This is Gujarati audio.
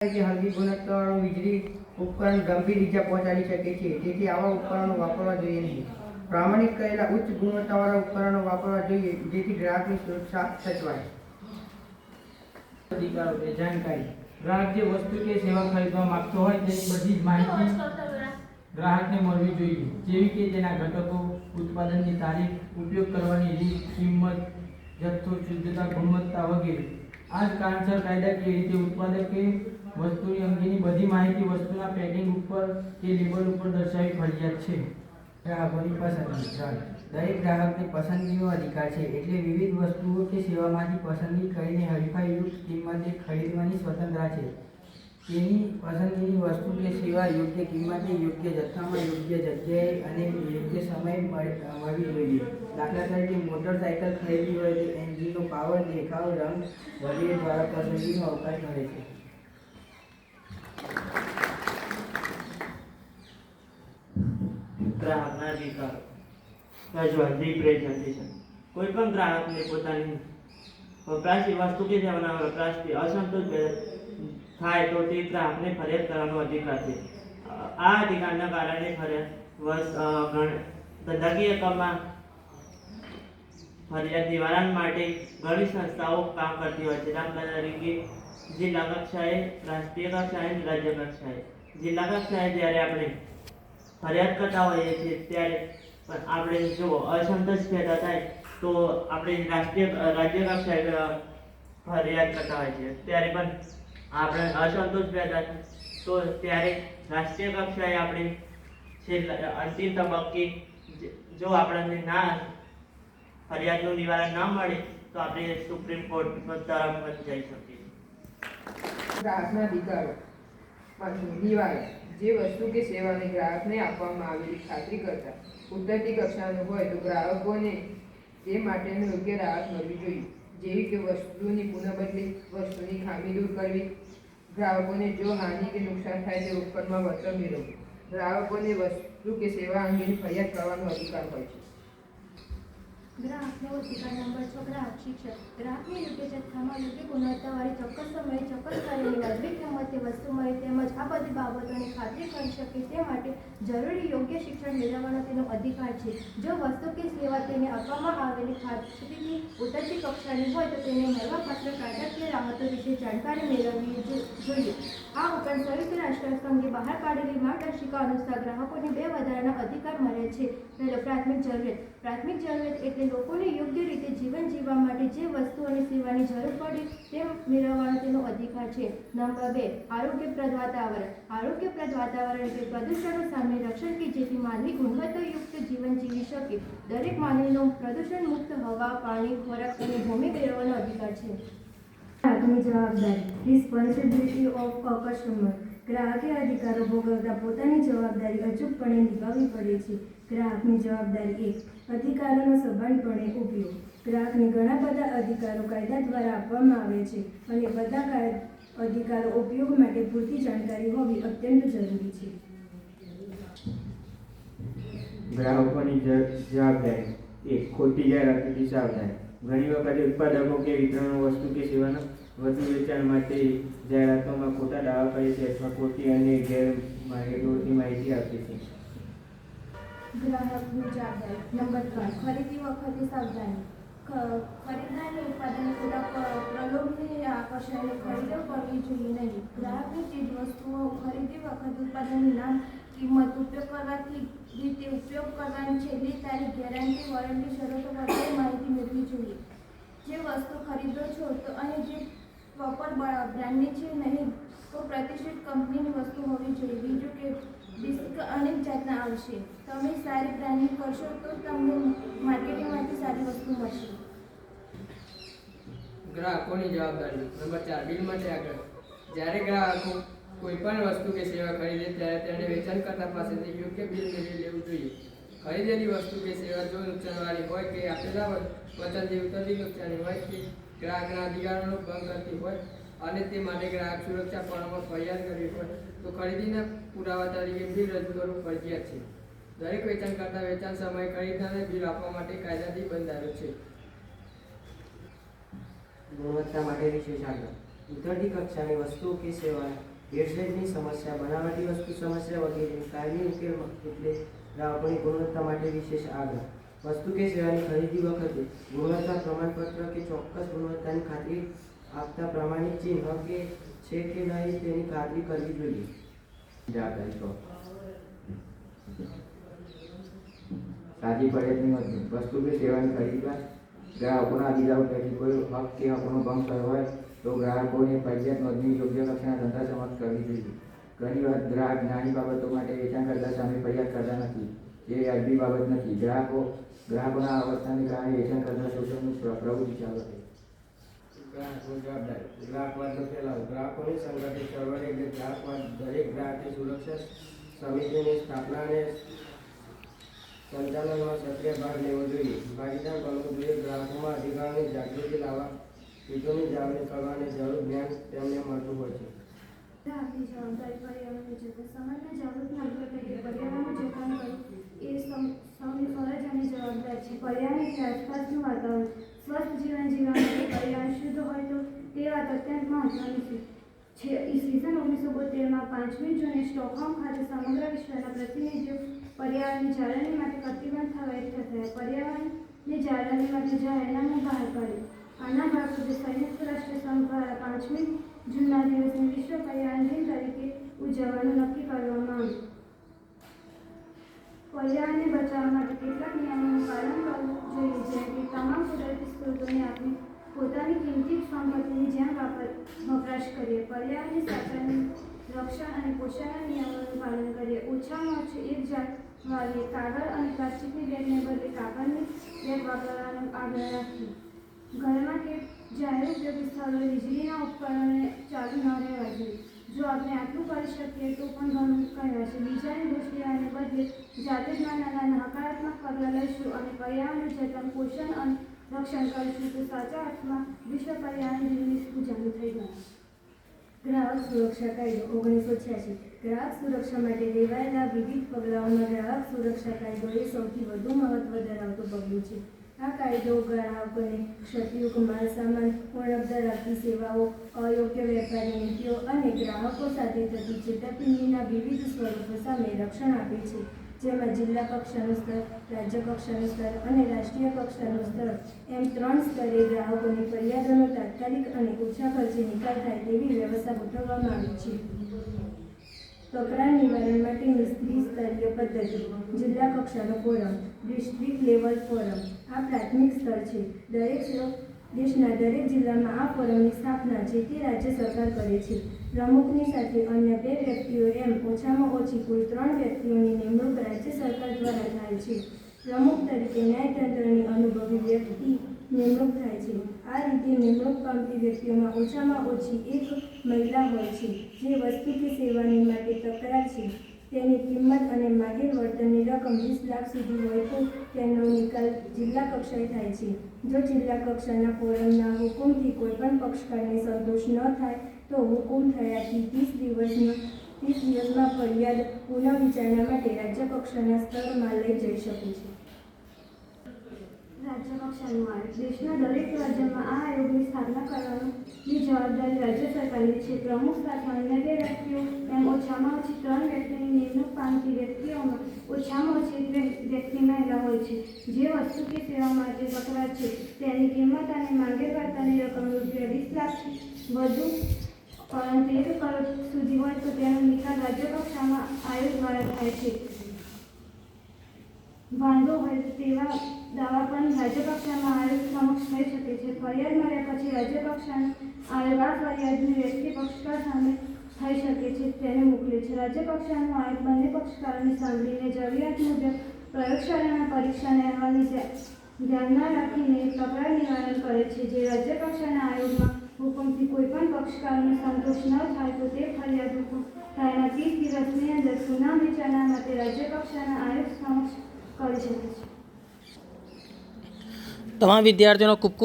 કે હળવી ગુણવત્તાવાળું વીજળી ઉપકરણ ગંભીર ઇજા પહોંચાડી શકે છે, તેથી આવા ઉપકરણો વાપરવા જોઈએ નહીં. પ્રમાણિત કરેલા ઉચ્ચ ગુણવત્તાવાળા ઉપકરણો વાપરવા જોઈએ, જેથી ગ્રાહકની સુરક્ષા સચવાય. અધિકારો જાણકારી. ગ્રાહક જે વસ્તુ કે સેવા ખરીદવા માંગતો હોય તેની બધી જ માહિતી ગ્રાહકને મળવી જોઈએ, જેવી કે તેના ઘટકો, ઉત્પાદનની તારીખ, ઉપયોગ કરવાની રીત, કિંમત, જથ્થો, શુદ્ધતા, ગુણવત્તા વગેરે. આ જ કારણસર કાયદાકીય રીતે ઉત્પાદકે વસ્તુની અંગેની બધી માહિતી વસ્તુના પેકિંગ ઉપર કે લેબલ ઉપર દર્શાવવી ફરજિયાત છે. ગ્રાહકોની પસંદગી. દરેક ગ્રાહકને પસંદગીનો અધિકાર છે, એટલે વિવિધ વસ્તુઓ કે સેવામાંથી પસંદગી કરીને હરીફાઈયુક્ત કિંમતે ખરીદવાની સ્વતંત્રતા છે. તેની પસંદગીની વસ્તુ કે સેવા યોગ્ય કિંમતે, યોગ્ય જથ્થામાં, યોગ્ય જગ્યાએ અને યોગ્ય સમયે મળવી જોઈએ. દાખલા તરીકે મોટરસાઇકલ ખરીદવી હોય તો એન્જિનનો પાવર, દેખાવ, રંગ વગેરે દ્વારા પસંદગીનો અવકાશ મળે છે. ગ્રાહકના અધિકારો. રજૂઆત રિપ્રેઝન્ટેશન. કોઈ પણ ગ્રાહકને પોતાની વપરાશી વસ્તુ કે સેવાના વપરાશથી અસંતોષ થાય તો તે ગ્રાહકને ફરિયાદ કરવાનો અધિકાર છે. આ અધિકારના કારણે ધંધાકીય એકમમાં ફરિયાદ નિવારણ માટે ઘણી સંસ્થાઓ કામ કરતી હોય છે. દાખલા તરીકે જિલ્લા કક્ષાએ, રાષ્ટ્રીય કક્ષાએ, રાજ્ય કક્ષાએ. જિલ્લા કક્ષાએ જ્યારે આપણે ફરિયાદ કરતા હોઈએ છીએ ત્યારે પણ આપણે જો અસંતોષ પેદા થાય તો આપણે રાજ્ય કક્ષાએ ફરિયાદ કરતા હોય છે, ત્યારે પણ આપણે અસંતોષ પેદા તો ત્યારે રાષ્ટ્રીય કક્ષાએ આપણે અંતિમ તબક્કે જો આપણને ફરિયાદનું નિવારણ ના મળે તો આપણે સુપ્રીમ કોર્ટ તરફ જઈ શકીએ. ગ્રાહકના અધિકારો. નિવારણ. જે વસ્તુ કે સેવાને ગ્રાહકને આપવામાં આવેલી ખાતરી કરતા ઉતરતી કક્ષાનું હોય તો ગ્રાહકોને તે માટેનું યોગ્ય રાહત મળવી જોઈએ, જેવી કે વસ્તુની પુનઃબદલી, વસ્તુની ખામી દૂર કરવી, ગ્રાહકોને જો હાનિ કે નુકસાન થાય તે ઉપકરણમાં વળતર મેળવવું. ગ્રાહકોને વસ્તુ કે સેવા અંગેની ફરિયાદ કરવાનો અધિકાર હોય છે. ગ્રાહકનો અધિકાર નંબર 6. ગ્રાહક શિક્ષણ. ગ્રાહકને યોગ્ય જથ્થામાં, યોગ્ય ગુણવત્તાવાળી, ચોક્કસ સમયે, ચોક્કસ કરેલી વાજબી કિંમતે વસ્તુ મળે તેમજ આ બધી બાબતોની ખાતરી કરી શકે તે માટે જરૂરી યોગ્ય શિક્ષણ મેળવવાનો તેનો અધિકાર છે. જો વસ્તુ કે સેવા તેને આપવામાં આવેલી ખાતરીથી ઉતરતી કક્ષાની હોય તો તેને મળવાપાત્ર કાયદાકીય રાહતો વિશે જાણકારી મેળવવી જોઈએ. આ ઉપરાંત સંયુક્ત રાષ્ટ્રસંઘે બહાર પાડેલી માર્ગદર્શિકા અનુસાર ગ્રાહકોને 2 વધારાના અધિકાર મળે છે. પહેલો, પ્રાથમિક જરૂરિયાત. પ્રાથમિક જરૂરિયાત એટલે લોકોને યોગ્ય રીતે જીવન જીવવા માટે જે વસ્તુ અને સેવાની જરૂર પડે તે મેળવવાનો તેનો અધિકાર છે. નંબર 2, આરોગ્યપ્રદ વાતાવરણ. આરોગ્યપ્રદ વાતાવરણ એટલે પ્રદૂષણો સામે રક્ષણ કે જેથી માનવી ગુણવત્તાયુક્ત જીવન જીવી શકે. દરેક માનવીનો પ્રદૂષણ મુક્ત હવા, પાણી, ખોરાક અને ભૂમિ મેળવવાનો અધિકાર છે. ગ્રાહકની જવાબદારી. Responsibility of a customer. ગ્રાહકે અધિકારો ભોગવતા પોતાની જવાબદારી અચૂકપણે નિભાવવી પડે છે. ગ્રાહકની જવાબદારી 1. અધિકારોનો સભાનપણે ઉપયોગ. ગ્રાહકને ઘણા બધા અધિકારો કાયદા દ્વારા આપવામાં આવે છે અને બધા અધિકારો ઉપયોગ માટે પૂરતી જાણકારી હોવી અત્યંત જરૂરી છે. ગ્રાહકોની જવાબદારી 1. ખોટી જાહેરાતથી સાવધાન. ઘણી વખત ઉત્પાદકો કે વિતરણો વસ્તુ કે સેવાના વધુ વેચાણ માટે જાહેરાતોમાં ખોટા દાવા કરે છે અથવા ખોટી અને ગેરમાર્ગદર્શી માહિતી આપે છે. ગ્રાહકની જવાબદારી નંબર 3. ખરીદી વખતે સાવધાની. ખરીદનારને ઉત્પાદન ખોટા પ્રલોભને આકર્ષાઈને ખરીદો કરવી જોઈએ નહીં. ગ્રાહકની ચીજ વસ્તુઓ ખરીદી વખતે ઉત્પાદનનું નામ, કિંમત, ઉપયોગ કરવાથી રીતે, ઉપયોગ કરવાની છેલ્લી તારીખ, ગેરંટી, વોરંટી, શરતો વગેરે માહિતી મેળવવી જોઈએ. જે વસ્તુ ખરીદો છો તો અને જે પ્રોપર બ્રાન્ડની છે નહીં તો પ્રતિષ્ઠિત કંપનીની વસ્તુ હોવી જોઈએ. બીજું કે ડિસ્ક અનેક જાતના આવશે. તમે સારી બ્રાન્ડની કરશો તો તમને માર્કેટિંગમાંથી સારી વસ્તુ મળશે. ગ્રાહકોની જવાબદારી. નંબર 4, બિલ માટે આગળ. જ્યારે ગ્રાહકો કોઈ પણ વસ્તુ કે સેવા ખરીદે ત્યારે તેણે વેચાણકર્તા પાસેથી યોગ્ય બિલ મેળવી લેવું જોઈએ. ખરીદેલી વસ્તુ કે સેવા જો નુકસાનવાળી હોય કે આપેલા વચનથી ઉતરતી નુકસાની હોય કે ગ્રાહકના અધિકારોનો ભંગ કરતી હોય અને તે માટે ગ્રાહક સુરક્ષા પળમાં ફરિયાદ કરવી હોય તો ખરીદીના પુરાવા તરીકે બિલ રજૂ કરવું ફરજિયાત છે. દરેક વેચાણકર્તા વેચાણ સમયે ખરીદનારને બિલ આપવા માટે કાયદાથી બંધાયેલો છે. ગુણવત્તા માટે વિશેષ આગ્રહ. ઉતરતી કક્ષાની વસ્તુ કે સેવા ભેળસેળની સમસ્યા, બનાવટી વસ્તુ સમસ્યા વગેરે કાયમી ઉકેલ એટલે ગ્રાહકોની ગુણવત્તા માટે વિશેષ આગ્રહ. વસ્તુ કે સેવાની ખરીદી વખતે ગુણવત્તા પ્રમાણપત્ર કે ચોક્કસ ગુણવત્તાની ખાતરી આપતા પ્રમાણિત ચિહ્ન કે છે કે નહીં તેની ખાતરી કરવી જોઈએ. સાચી ફરિયાદની નોંધણી. વસ્તુ કે સેવાની ખરીદમાં ગ્રાહકોના અધિકારો પૈકી કોઈ હક કે હકોનો ભંગ થયો હોય તો ગ્રાહકોને ફરિયાદ નોંધણી યોગ્ય કક્ષાના તંત્ર સમક્ષ કરવી જોઈએ. ઘણી વખત ગ્રાહક નાની બાબતો માટે વેચાણકર્તા સામે ફરિયાદ કરતા નથી, જે વ્યાજબી બાબત નથી. ગ્રાહકોના અવસ્થાને કારણે વેચાણકર્તા શોષણની પ્રવૃત્તિ ચાલુ છે. ગ્રાહકો જવાબદારી. ગ્રાહકવાદનો ફેલાવો. ગ્રાહકોની સંગઠિત ચળવળ એટલે ગ્રાહકવાદ. દરેક ગ્રાહકની સુરક્ષા સમિતિની સ્થાપના અને સંચાલનમાં સક્રિય ભાગ લેવો જોઈએ. ભાગીદાર બનવું જોઈએ. ગ્રાહકોમાં અધિકારોની જાગૃતિ લાવવા, હિતોની જાળવણી કરવા અને જરૂર જ્ઞાન તેમને મળતું હોય છે. ગ્રાહકની જવાબદારી. પર્યાવરણનું જતન. સમાજના જાગૃત નાગરિકો તરીકે પર્યાવરણનું જતન કરવું એ સૌની ફરજ અને જવાબદારી છે. પર્યાવરણ એટલે આસપાસનું વાતાવરણ. સ્વસ્થ જીવન જીવવા માટે પર્યાવરણ શુદ્ધ હોય તો તે વાત અત્યંત મહત્વની છે. ઈસવીસન 1972માં 5મી જૂને સ્ટોકહોમ ખાતે સમગ્ર વિશ્વના પ્રતિનિધિઓ પર્યાવરણની જાળવણી માટે કટિબદ્ધ થવા એકઠા થયા. પર્યાવરણની જાળવણી માટે જાહેરનામું બહાર પાડ્યું. આના ભાગરૂપે સંયુક્ત રાષ્ટ્ર સંઘ દ્વારા 5મી જૂનના દિવસને વિશ્વ પર્યાવરણ દિન તરીકે ઉજવવાનું નક્કી કરવામાં આવ્યું. પર્યાવરણને બચાવવા માટે કેટલાક નિયમોનું પાલન કરવું જોઈએ, જેમ કે તમામ કુદરતી સ્ત્રોતોને આપણે પોતાની કિંમતી સંપત્તિની જેમ વપરાશ કરીએ. પર્યાવરણની સાચવણી, રક્ષણ અને પોષણના નિયમોનું પાલન કરીએ. ઓછામાં ઓછું એક ઝાડ વાવીએ. કાગળ અને પ્લાસ્ટિકની બેગને બદલે કાપડની બેગ વાપરવાનો આગ્રહ રાખીએ. ઘરમાં કે જાહેર ઉપયોગી સ્થળોએ વીજળીના ઉપકરણોને ચાલુ ન રહેવા જોઈએ. જો આપણે આટલું કરી શકીએ તો પણ ઘણું કહેવાશે. બીજાની દોષ લેવાને બદલે જાતે જ નાના હકારાત્મક પગલાં લઈશું અને પર્યાવરણનું જતન, પોષણ અને રક્ષણ કરીશું તો સાચા અર્થમાં વિશ્વ પર્યાવરણ દિનની ઉજવણી થઈ ગઈ. ગ્રાહક સુરક્ષા કાયદો 1986. ગ્રાહક સુરક્ષા માટે લેવાયેલા વિવિધ પગલાઓમાં ગ્રાહક સુરક્ષા કાયદો એ સૌથી વધુ મહત્વ ધરાવતું પગલું છે. આ કાયદો ગ્રાહકોને ક્ષતિયુક્ત માલ સામાન, ઉણપ ધરાવતી સેવાઓ, અયોગ્ય વેપારી નીતિઓ અને ગ્રાહકો સાથે થતી છેતરપિંડીના વિવિધ સ્વરૂપો સામે રક્ષણ આપે છે, જેમાં જિલ્લા કક્ષાનું સ્તર, રાજ્ય કક્ષાનું સ્તર અને રાષ્ટ્રીય કક્ષાનું સ્તર એમ 3 સ્તરે ગ્રાહકોની ફરિયાદોનો તાત્કાલિક અને ઓછા ખર્ચે નિકાલ થાય તેવી વ્યવસ્થા ગોઠવવામાં આવી છે. તકરાર નિવારણ માટેની ત્રિસ્તરીય પદ્ધતિ. જિલ્લા કક્ષાનો ફોરમ, ડિસ્ટ્રિક્ટ લેવલ ફોરમ. આ પ્રાથમિક સ્તર છે. દેશના દરેક જિલ્લામાં આ ફોરમની સ્થાપના જે તે રાજ્ય સરકાર કરે છે. પ્રમુખની સાથે અન્ય 2 વ્યક્તિઓ એમ ઓછામાં ઓછી કુલ 3 વ્યક્તિઓની નિમણૂક રાજ્ય સરકાર દ્વારા થાય છે. પ્રમુખ તરીકે ન્યાયતંત્રની અનુભવી વ્યક્તિ નિમણૂક થાય છે. આ રીતે નિમણૂક પામતી વ્યક્તિઓમાં ઓછામાં ઓછી એક મહિલા હોય છે. જે વસ્તુ કે સેવાની માટે તકરાર છે તેની કિંમત અને માગેલ વળતરની રકમ 20 લાખ સુધી હોય તો તેનો નિકાલ જિલ્લા કક્ષાએ થાય છે. જો જિલ્લા કક્ષાના ફોરમના હુકુમથી કોઈપણ પક્ષકારને સંતોષ ન થાય તો હુકુમ થયાથી 30 દિવસમાં ફરિયાદ પુનઃવિચારણા માટે રાજ્ય કક્ષાના સ્તરમાં લઈ જઈ શકે છે. રાજ્ય કક્ષાનું આયોગ. દેશના દરેક રાજ્યમાં આ આયોગની સ્થાપના કરવાની જવાબદારી રાજ્ય સરકારની છે. પ્રમુખ સાથે અન્ય 2 વ્યક્તિઓ એમ ઓછામાં ઓછી 3 વ્યક્તિની નિમણૂક પામતી વ્યક્તિઓમાં ઓછામાં ઓછી 1 વ્યક્તિ મહિલા હોય છે. જે વસ્તુ કે સેવા માટે તકરાર છે તેની કિંમત અને માંગેલ વળતરની રકમ રૂપિયા 20 લાખથી વધુ પરંતુ 1 કરોડ સુધી હોય તો તેનો નિકાલ રાજ્ય કક્ષામાં આયોગ દ્વારા થાય છે. વાંધો હોય તો તેવા દાવા પણ રાજ્ય કક્ષામાં આયોગ સમક્ષ થઈ શકે છે. ફરિયાદ મળ્યા પછી રાજ્ય કક્ષાનો આયોગ આ ફરિયાદની વ્યક્તિ પક્ષકાર સામે થઈ શકે છે તેને મોકલે છે. રાજ્ય કક્ષાનો આયોગ બંને પક્ષકારોને સાંભળીને જરૂરિયાત મુજબ પ્રયોગશાળાના પરીક્ષાના અહેવાલને ધ્યાનમાં રાખીને તકરાર નિવારણ કરે છે. જે રાજ્ય કક્ષાના આયોગમાં હુકમથી કોઈપણ પક્ષકારનો સંતોષ ન થાય તો તે ફરિયાદ હુકમ થયાના 30 દિવસની અંદર પુનઃવિચારણા માટે રાજ્ય કક્ષાના આયોગ સમક્ષ કરી શકે છે. તમામ વિદ્યાર્થીઓનો ખૂબ